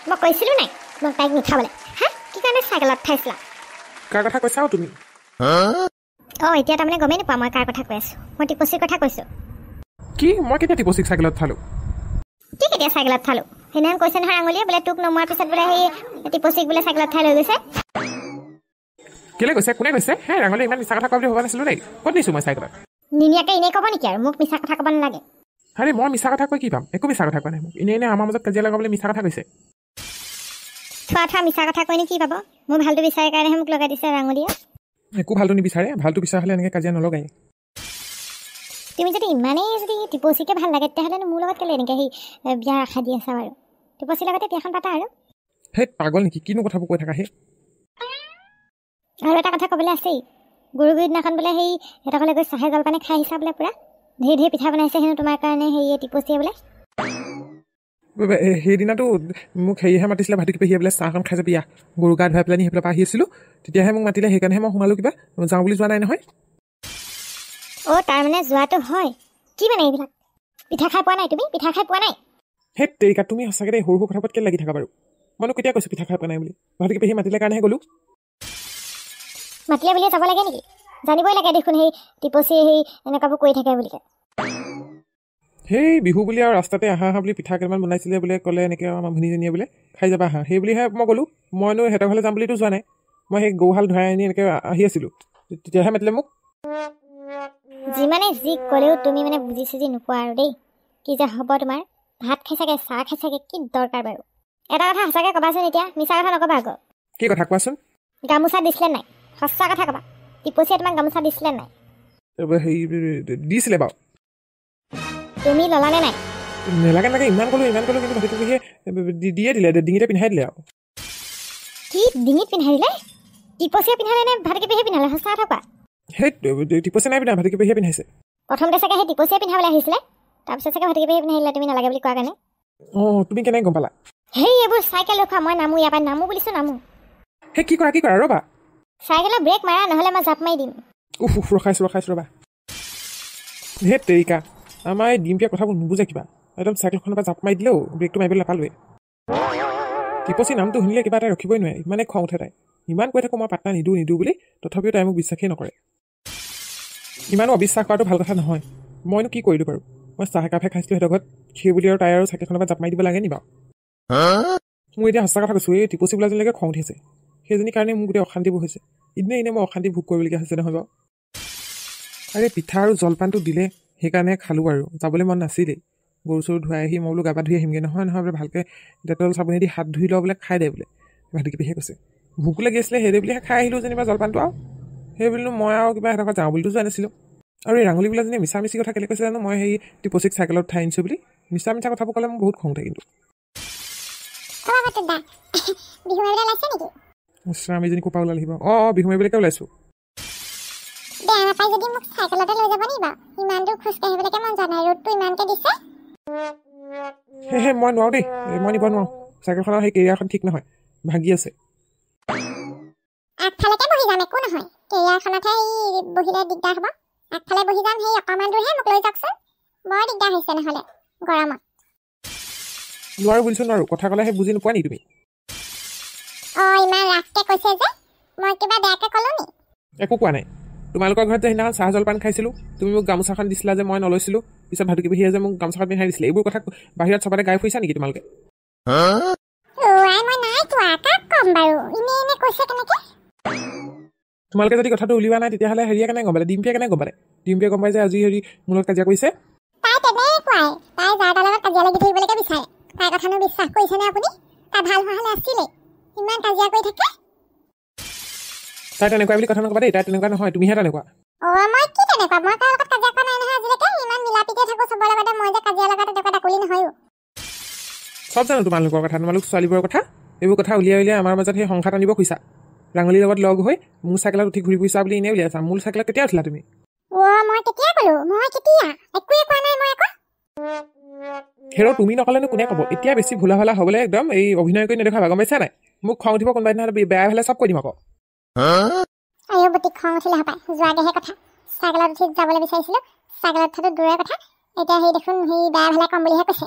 মই কৈছিলোঁ নাই মই তাইক নুঠাবলৈ হা কি কাৰণে চাইকেলত উঠাইছিলা কাৰ কথা কৈছাও তুমি এতিয়া তাৰমানে গমেই নাপাওঁ মই কাৰ কথা কৈ আছোঁ মই টিপচিৰ কথা কৈছোঁ কি মই কেতিয়া টিপচিক চাইকেলত উঠালোঁ কি কেতিয়া চাইকেলত উঠালোঁ সেইদিনাখন কৈছে নহয় আঙুলিয়ে বোলে তোক নমোৱাৰ পিছত বোলে সেই টিপচিক বোলে চাইকেলত উঠাই লৈ গৈছে কেলৈ কৈছে কোনে কৈছে হে ৰাঙলী ইমান মিছা কথা কোৱা বুলি ভবা নাছিলোঁ দেই ক'ত নিছোঁ মই চাইকেলত নিনিয়াকৈ এনেই ক'ব নেকি আৰু মোক মিছা কথা ক'ব নালাগে আৰে মই মিছা কথা কৈ কি পাম একো মিছা কথা কোৱা নাই মোক এনেই আমাৰ মাজত কাজিয়া লগাবলৈ মিছা কথা কৈছে থোৱা মিছা কথা কৈনি কি পাব মোৰ ভালটো বিচাৰে কাৰণেহে মোক লগাই দিছে ৰাঙলীয়ে একো ভালটো নিবিচাৰে ভালটো বিচাৰ হ'লে এনেকৈ কাজিয়া নলগাই তুমি যদি ইমানেই যদি টিপচিকে ভাল লাগে তেতিয়াহ'লে মোৰ লগত কেলৈ এনেকৈ সেই বিয়াৰ আশা দি আছা বাৰু টিপচিৰ লগতে বিয়াখন পাতা আৰু সেই পাগল নেকি কিনো কথাবোৰ কৈ থাকা সেই আৰু এটা কথা ক'বলৈ আছেই গৰু বিহুৰ দিনাখন বোলে সেই সিহঁতকলে গৈ চাহে জলপানে খাই আহিছা বোলে পূৰা ধেৰ ধেৰ পিঠা বনাইছে হেনো তোমাৰ কাৰণে সেই টিপচিয়ে বোলে সেইদিনাতো মোক হেৰিহে মাতিছিলে ভাইটি পেহীয়ে বোলে চাহখন খাই যাবি গৰু গা ধুৱাই পেলাই নি সেইফালৰ পৰা আহি আছিলোঁ তেতিয়াহে মোক মাতিলে সেইকাৰণেহে মই সোমালোঁ কিবা যাওঁ বুলি যোৱা নাই নহয় তাৰমানে যোৱাটো হয় কি মানে এইবিলাক পিঠা খাই পোৱা নাই তুমি পিঠা খাই পোৱা নাই সেই তেৰিকা তুমি সঁচাকৈ দেই সৰু সৰু কথা কেলৈ লাগি থাকা বাৰু মইনো কেতিয়া কৈছোঁ পিঠা খাই পোৱা নাই বুলি ভাইটি পেহী মাতিলে কাৰণেহে গ'লোঁ মাতিলে বুলিয়ে যাব লাগে নেকি জানিবই লাগে দেখোন সেই টিপচিয়ে সেই এনেকুৱাবোৰ কৰি থাকে বুলি সেই বিহু বুলি আৰু ৰাস্তাতে আহা বুলি পিঠা কেইটামান বনাইছিলে বোলে ক'লে এনেকৈ আমাৰ ভনীজনীয়ে বোলে খাই যাবা সেই বুলিহে মই গ'লোঁ মইনো সিহঁতৰ ঘৰলৈ যাম বুলিতো যোৱা নাই মই সেই গৰুহাল ধৰাই আনি এনেকৈ আহি আছিলোঁ তেতিয়াহে মাতিলে মোক যিমানে যি ক'লেও তুমি মানে বুজি চুজি নোপোৱা আৰু দেই কি যে হ'ব তোমাৰ ভাত খাই চাগে চাহ খাই চাগে কি দৰকাৰ বাৰু এটা কথা সঁচাকৈ ক'বাচোন এতিয়া মিছা কথা নক'বা আকৌ কি কথা কোৱাচোন গামোচা দিছিলে নাই সঁচা কথা ক'বা টিপচিয়ে তোমাক গামোচা দিছিলে নাই হেৰি দিছিলে বাৰু তুমি ল'লানে নাই নেলাগে নালাগে ইমান ক'লোঁ কিন্তু ভাইটি পেহীয়ে দিয়ে দিলে ডিঙিতে পিন্ধাই দিলে আৰু কি ডিঙিত পিন্ধাই দিলে টিপচিয়ে পিন্ধালে নে ভাইটি পেহীয়ে পিন্ধালে সঁচা কথা কোৱা সেই টিপচি নাই পিন্ধা ভাইটি পেহীয়ে পিন্ধাইছে প্ৰথমতে চাগে সেই টিপচিয়ে পিন্ধাবলৈ আহিছিলে তাৰপিছত চাগে ভাইটি পেহীয়ে পিন্ধাই দিলে তুমি নালাগে বুলি কোৱা কাৰণে তুমি কেনেকৈ গম পালা সেই এইবোৰ চাইকেল ৰখোৱা মই নামো ইয়াৰ পৰা নামো বুলিছোঁ নামো সেই কি কৰা ৰ'বা চাইকেলৰ ব্ৰেক মাৰা নহ'লে মই জাপ মাৰি দিম ৰখাইছোঁ ৰ'বা হে তেৰিকা আমাৰ এই ডিম্পিয়া কথাবোৰ নুবুজে কিবা একদম চাইকেলখনৰ পৰা জাপ মাৰি দিলেও ব্ৰেকটো মাৰিবলৈ নাপালোৱে টিপচি নামটো শুনিলে কিবা এটা ৰখিবই নোৱাৰে ইমানে খং উঠে তাই ইমান কৈ থাকোঁ মই পাত্তা নিদিওঁ বুলি তথাপিও তাই মোক বিশ্বাসেই নকৰে ইমানো অবিশ্বাস কৰাটো ভাল কথা নহয় মইনো কি কৰিলোঁ বাৰু মই চাহ একাপহে খাইছিলোঁ সিহঁতৰ ঘৰত সেই বুলি আৰু তাই আৰু চাইকেলখনৰ পৰা জাপ মাৰি দিব লাগে নি বাৰু মোৰ এতিয়া সঁচা কথা কৈছোঁ এই টিপচি বোলাজনীলৈকে খং উঠিছে সেইজনীৰ কাৰণে মোৰ গোটেই অশান্তিবোৰ হৈছে এনেই মই অশান্তি ভোগ কৰিবলগীয়া হৈছে নহয় বাৰু আৰে পিঠা আৰু জলপানটো দিলে সেইকাৰণে খালোঁ আৰু যাবলৈ মন নাছিলেই গৰু চৰু ধুৱাই আহি মই বোলো গা পা ধুই আহিমগৈ নহয় বোলে ভালকৈ ডেটল চাবোনে দি হাত ধুই লওঁ বোলে খাই দে বোলে ভাইটি পেহীয়ে কৈছে ভোক লাগি আছিলে সেইদে বুলিহে খাই আহিলোঁ যেনিবা জলপানটো আৰু সেই বুলিনো মই আৰু কিবা সিহঁতৰ যাওঁ বুলিতো যোৱা নাছিলোঁ আৰু এই ৰাঙলী বোলাজনীয়ে মিছা মিছি কথা কেলৈ কৈছে জানো মই সেই টিপচিক চাইকেলত উঠাই আনিছোঁ বুলি মিছা কথাবোৰ ক'লে মোৰ বহুত খং উঠে কিন্তু আমি এজনী কোপা ওলাল আহিব বিহু মাৰিবলৈকে ওলাইছোঁ মই নোৱাৰোঁ দেই মই নিব নোৱাৰোঁ চাইকেলখনৰ সেই কেৰিয়াৰখন ঠিক নহয় ভাগি আছে আগফালেকে বহি যাম একো নহয় কেৰিয়াৰখনতহে বহিলে দিগদাৰ হ'ব আগফালে বহি যাম সেই অকণমান দূৰহে মোক লৈ যাওকচোন বৰ দিগদাৰ হৈছে নহ'লে গৰমত নোৱাৰোঁ বুলিছোঁ নোৱাৰোঁ কথা ক'লে সেই বুজি নোপোৱা নি তুমি ইমান ৰাফকৈ কৈছে যে মই কিবা বেয়াকৈ ক'লোঁ নি একো কোৱা নাই তোমালোকৰ ঘৰত যে সেইদিনাখন চাহ জলপান খাইছিলোঁ তুমি মোক গামোচাখন দিছিলা যে মই নলৈছিলোঁ পিছত ভাইটি পেহীয়ে যে মোক গামোচাখন পিন্ধাই দিছিলে এইবোৰ কথা বাহিৰত চবতে গাই ফুৰিছা নেকি তোমালোকে তোমালোকে যদি কথাটো উলিওৱা নাই তেতিয়াহ'লে হেৰিয়ে কেনেকৈ গম পালে ডিম্পিয়ে কেনেকৈ গম পালে ডিম্পিয়ে গম পাই যে আজি হেৰি মোৰ লগত কাজিয়া কৰিছে তাই তেনেকুৱা বুলি কথা নকবা দেই তাই তেনেকুৱা নহয় তুমিহে তেনেকুৱা চব জানো তোমালোকৰ কথা তোমালোক ছোৱালীবোৰৰ কথা এইবোৰ কথা উলিয়াই আমাৰ মাজত সেই সংঘাত আনিব খুজিছা ৰাঙলীৰ লগত লগ হৈ মোৰ চাইকেলত উঠি ঘূৰি ফুৰিছা বুলি এনেই উলিয়াইছা মোৰ চাইকেলত কেতিয়া উঠিলা তুমি হেৰ তুমি নক'লেনো কোনে ক'ব এতিয়া বেছি ভোলা ভালা হ'বলৈ একদম এই অভিনয় কৰি নেদেখাবা গম পাইছা নাই মোক খং উঠিব কোনোবা দিনা বেয়া হ'লে চব কৈ দিম আকৌ খং উঠিলে হপায় যোৱাগেহে কথা চাইকেলত উঠি যাবলৈ বিচাৰিছিলোঁ চাইকেলত উঠাটো দূৰৰে কথা এতিয়া সেই দেখোন সেই বেয়া ভালে কম বুলিহে কৈছে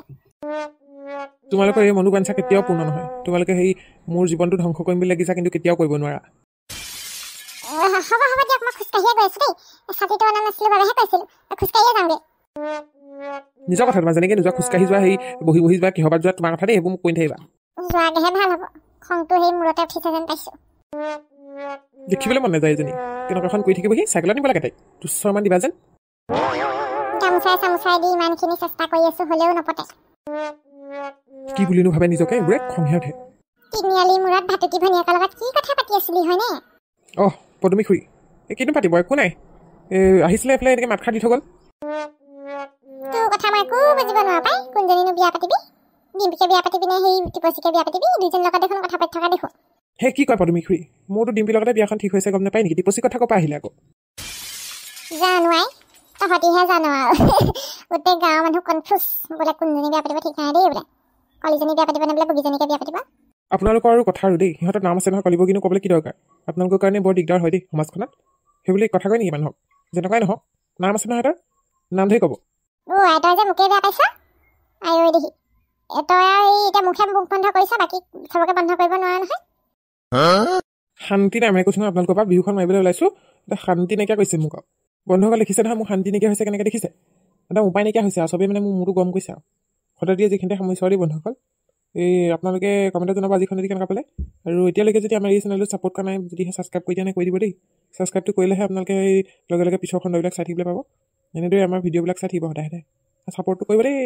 তোমালোকৰ এই মনোবাঞ্ছা কেতিয়াও পূৰ্ণ নহয় তোমালোকে সেই মোৰ জীৱনটো ধ্বংস কৰিম বুলি লাগিছা কিন্তু কেতিয়াও কৰিব নোৱাৰা হ'ব দিয়ক মই খোজকাঢ়িয়ে গৈ আছোঁ দেই ছাতিটো অনা নাছিলোঁ বাবেহে কৈছিলোঁ খোজকাঢ়িয়ে যাওঁগৈ নিজৰ কথা তোমাৰ যেনেকৈ নোযোৱা খোজকাঢ়ি যোৱা সেই বহি যোৱা কিহবাত যোৱা তোমাৰ কথা দেই সেইবোৰ মোক কৈ নাথাকিবা যোৱাগৈহে ভাল হ'ব খংটো সেই মূৰতে উঠিছে যেন পাইছোঁ দেখিবলৈ মন নাযায় এজনী কেনেকুৱাখন কৰি থাকিবহি চাইকেলত নিব লাগে তাইক তুচ্ছৰমান দিবা যেন চামুচাই দি ইমানখিনি চেষ্টা কৰি আছোঁ হ'লেও নপতে কি বুলিনো ভাবে নিজকে এইবোৰে খংহে উঠে তিনিআলি মূৰত ভাতুকি ভনীয়েকৰ লগত কি কথা পাতি আছিলি হয়নে অহ পদুমী খুৰী এই কিনো পাতিব একো নাই আহিছিলে এইফালে এনেকৈ মাত খাৰ দি থৈ গ'ল তোৰ কথা মই একো বুজিব নোৱাৰো পাই কোনজনীনো বিয়া পাতিবি ডিম্পিকে বিয়া পাতিবি নে সেই টিপচিকে বিয়া পাতিবি দুইজনীৰ লগত দেখোন কথা পাতি থকা দেখোঁ সেই কি কয় পদুমী খুৰী মোৰতো ডিম্পিৰ লগতে বিয়াখন ঠিক হৈছে গম নাপায় নেকি টিপচি কথা ক'ৰ পৰা আহিলে আকৌ জানো আই তহঁতিহে জানো আৰু গোটেই গাঁৱৰ মানুহ কনফিউজ বোলে কোনজনী বিয়া পাতিব ঠিক নাই দেই বোলে কলিজনী বিয়া পাতিব নে বোলে বগীজনীকে বিয়া পাতিব আপোনালোকৰ আৰু কথা আৰু দেই সিহঁতৰ নাম আছে নহয় কলিব কিন্তু ক'বলৈ কি দৰকাৰ আপোনালোকৰ কাৰণে বৰ দিগদাৰ হয় দেই সমাজখনত সেইবুলি কথা কয় নেকি মানুহক যেনেকুৱাই নহওক নাম আছে নহয় সিহঁতৰ নাম ধৰি ক'ব আই তই যে মোকে বেয়া পাইছ আই ঐ দেহি তই আৰু এতিয়া মুখ বন্ধ কৰিছ বাকী চবকে বন্ধ কৰিব নোৱাৰ নহয় শান্তি নাই মই কৈছোঁ নহয় আপোনালোকৰ পৰা বিহুখন মাৰিবলৈ ওলাইছোঁ এতিয়া শান্তি নাইকিয়া কৰিছে মোক বন্ধুসকল লিখিছে নহয় মোৰ শান্তি নাইকিয়া হৈছে কেনেকৈ দেখিছে একদম উপায় নাইকিয়া হৈছে আৰু চবেই মানে মোৰ মূৰটো গৰম কৰিছে আৰু সদায় দিয়ে যিখিনিতে সমস্যা দেই বন্ধুসকল এই আপোনালোকে কমেণ্টত জনাব আজিখন যদি কেনেকুৱা পালে আৰু এতিয়ালৈকে যদি আমাৰ এই চেনেলটো ছাপোৰ্ট কৰা নাই যদিহে ছাবস্ক্ৰাইব কৰি দিয়া নাই কৰি দিব দেই ছাবস্ক্ৰাইবটো কৰিলেহে আপোনালোকে এই লগে লগে পিছৰ খণ্ডবিলাক চাই থাকিবলৈ পাব এনেদৰে আমাৰ ভিডিঅ'বিলাক চাই থাকিব সদায় ছাপোৰ্টটো কৰিব দেই